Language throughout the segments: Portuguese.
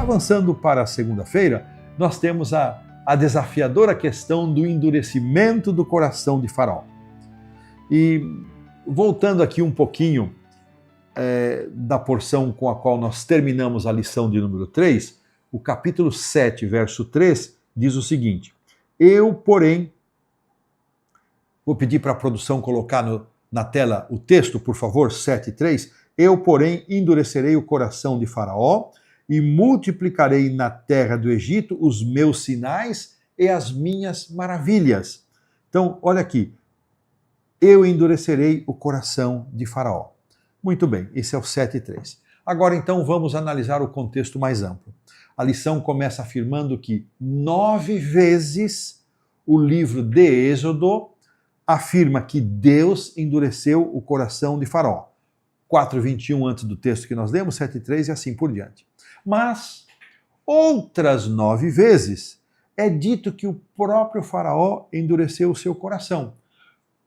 Avançando para a segunda-feira, nós temos a desafiadora questão do endurecimento do coração de Faraó. E voltando aqui um pouquinho da porção com a qual nós terminamos a lição de número 3, o capítulo 7, verso 3, diz o seguinte: eu, porém, vou pedir para a produção colocar na tela o texto, por favor, 7:3. Eu, porém, endurecerei o coração de Faraó e multiplicarei na terra do Egito os meus sinais e as minhas maravilhas. Então, olha aqui. Eu endurecerei o coração de Faraó. Muito bem, esse é o 7:3. Agora, então, vamos analisar o contexto mais amplo. A lição começa afirmando que 9 vezes o livro de Êxodo afirma que Deus endureceu o coração de Faraó. 4:21 antes do texto que nós lemos, 7:3 e assim por diante. Mas outras 9 vezes é dito que o próprio Faraó endureceu o seu coração.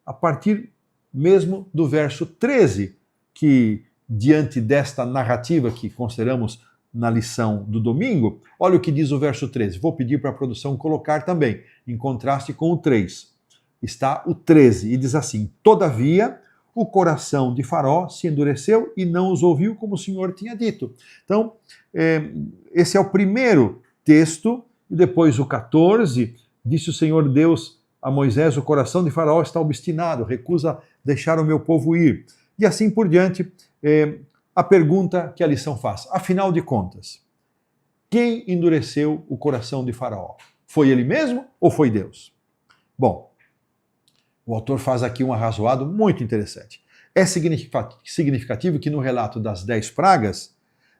A partir mesmo do verso 13, que diante desta narrativa que consideramos na lição do domingo, olha o que diz o verso 13. Vou pedir para a produção colocar também, em contraste com o 3. Está o 13 e diz assim: todavia o coração de Faraó se endureceu e não os ouviu como o Senhor tinha dito. Então, esse é o primeiro texto, e depois o 14, disse o Senhor Deus a Moisés: o coração de Faraó está obstinado, recusa deixar o meu povo ir. E assim por diante, a pergunta que a lição faz: afinal de contas, quem endureceu o coração de Faraó? Foi ele mesmo ou foi Deus? Bom, o autor faz aqui um arrazoado muito interessante. É significativo que no relato das 10 pragas,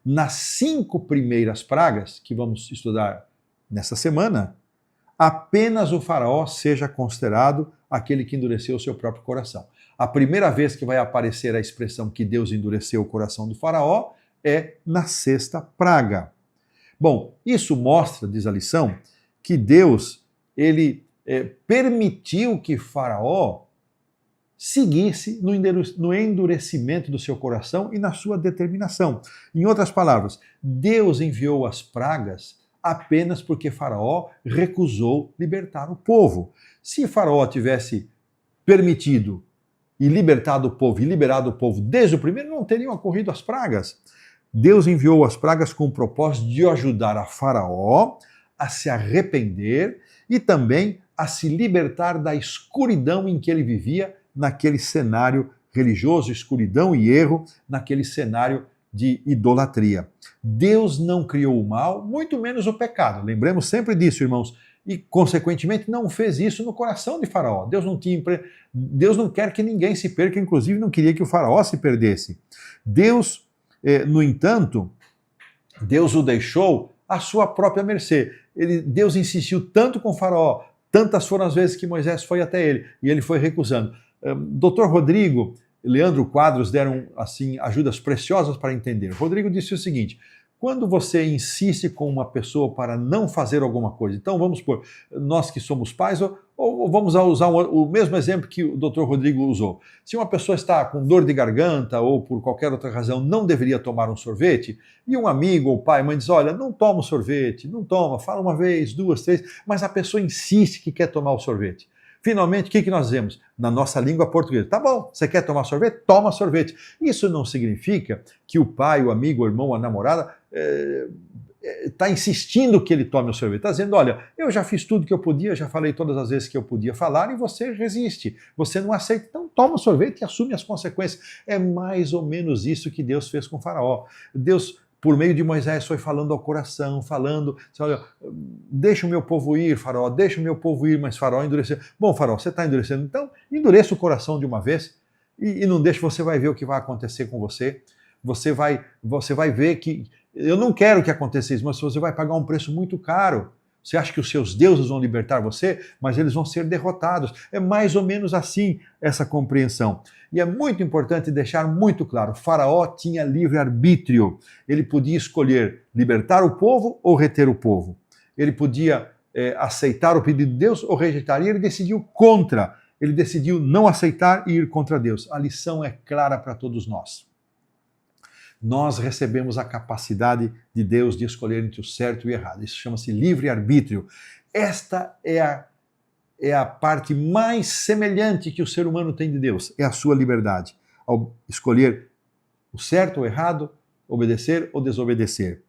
nas 5 primeiras pragas, que vamos estudar nessa semana, apenas o Faraó seja considerado aquele que endureceu o seu próprio coração. A primeira vez que vai aparecer a expressão que Deus endureceu o coração do Faraó é na 6ª praga. Bom, isso mostra, diz a lição, que Deus permitiu que Faraó seguisse no endurecimento do seu coração e na sua determinação. Em outras palavras, Deus enviou as pragas apenas porque Faraó recusou libertar o povo. Se Faraó tivesse permitido e libertado o povo e liberado o povo desde o primeiro, não teriam ocorrido as pragas. Deus enviou as pragas com o propósito de ajudar a Faraó a se arrepender e também a se libertar da escuridão em que ele vivia naquele cenário religioso, escuridão e erro, naquele cenário de idolatria. Deus não criou o mal, muito menos o pecado. Lembremos sempre disso, irmãos. E, consequentemente, não fez isso no coração de Faraó. Deus não quer que ninguém se perca, inclusive não queria que o Faraó se perdesse. Deus, no entanto, Deus o deixou à sua própria mercê. Deus insistiu tanto com Faraó, tantas foram as vezes que Moisés foi até ele, e ele foi recusando. Dr. Rodrigo, Leandro Quadros deram assim ajudas preciosas para entender. Rodrigo disse o seguinte: quando você insiste com uma pessoa para não fazer alguma coisa, então vamos supor, nós que somos pais, ou vamos usar o mesmo exemplo que o Dr. Rodrigo usou. Se uma pessoa está com dor de garganta ou por qualquer outra razão não deveria tomar um sorvete, e um amigo ou pai, mãe diz: olha, não toma o sorvete, não toma, fala uma vez, 2, 3, mas a pessoa insiste que quer tomar o sorvete. Finalmente, o que nós dizemos? Na nossa língua portuguesa: tá bom, você quer tomar sorvete? Toma sorvete. Isso não significa que o pai, o amigo, o irmão, a namorada está insistindo que ele tome o sorvete. Está dizendo: olha, eu já fiz tudo que eu podia, já falei todas as vezes que eu podia falar e você resiste, você não aceita, então toma o sorvete e assume as consequências. É mais ou menos isso que Deus fez com Faraó. Deus, por meio de Moisés, foi falando ao coração, falando: olha, deixa o meu povo ir, Faraó, deixa o meu povo ir, mas Faraó endureceu. Bom, Faraó, você está endurecendo, então endureça o coração de uma vez e não deixe, você vai ver o que vai acontecer com você. Você vai ver que eu não quero que aconteça isso, mas você vai pagar um preço muito caro. Você acha que os seus deuses vão libertar você, mas eles vão ser derrotados. É mais ou menos assim essa compreensão. E é muito importante deixar muito claro: Faraó tinha livre-arbítrio. Ele podia escolher libertar o povo ou reter o povo. Ele podia aceitar o pedido de Deus ou rejeitar. E ele decidiu contra. Ele decidiu não aceitar e ir contra Deus. A lição é clara para todos nós. Nós recebemos a capacidade de Deus de escolher entre o certo e o errado. Isso chama-se livre-arbítrio. Esta é a parte mais semelhante que o ser humano tem de Deus, é a sua liberdade, ao escolher o certo ou errado, obedecer ou desobedecer.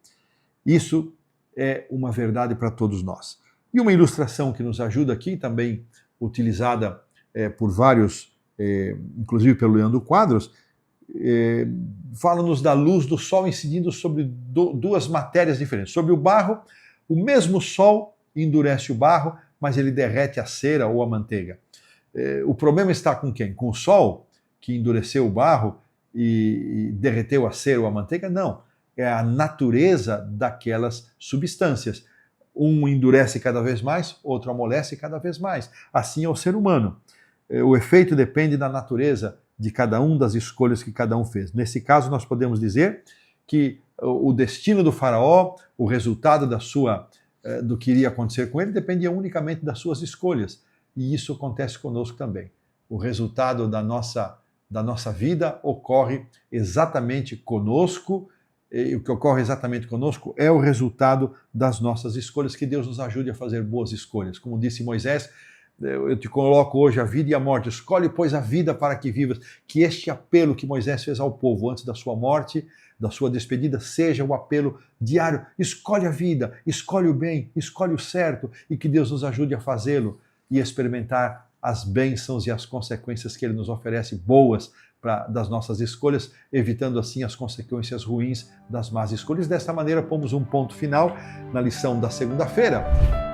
Isso é uma verdade para todos nós. E uma ilustração que nos ajuda aqui, também utilizada por vários, inclusive pelo Leandro Quadros, fala-nos da luz do sol incidindo sobre duas matérias diferentes. Sobre o barro, o mesmo sol endurece o barro, mas ele derrete a cera ou a manteiga. O problema está com quem? Com o sol, que endureceu o barro e derreteu a cera ou a manteiga? Não. É a natureza daquelas substâncias. Um endurece cada vez mais, outro amolece cada vez mais. Assim é o ser humano. O efeito depende da natureza de cada um, das escolhas que cada um fez. Nesse caso, nós podemos dizer que o destino do faraó, o resultado do que iria acontecer com ele, dependia unicamente das suas escolhas. E isso acontece conosco também. O resultado da nossa vida ocorre exatamente conosco. E o que ocorre exatamente conosco é o resultado das nossas escolhas. Que Deus nos ajude a fazer boas escolhas. Como disse Moisés, eu te coloco hoje a vida e a morte. Escolhe, pois, a vida para que vivas. Que este apelo que Moisés fez ao povo antes da sua morte, da sua despedida, seja o apelo diário. Escolhe a vida, escolhe o bem, escolhe o certo, e que Deus nos ajude a fazê-lo e experimentar as bênçãos e as consequências que Ele nos oferece, boas, das nossas escolhas, evitando assim as consequências ruins das más escolhas. Desta maneira, pomos um ponto final na lição da segunda-feira.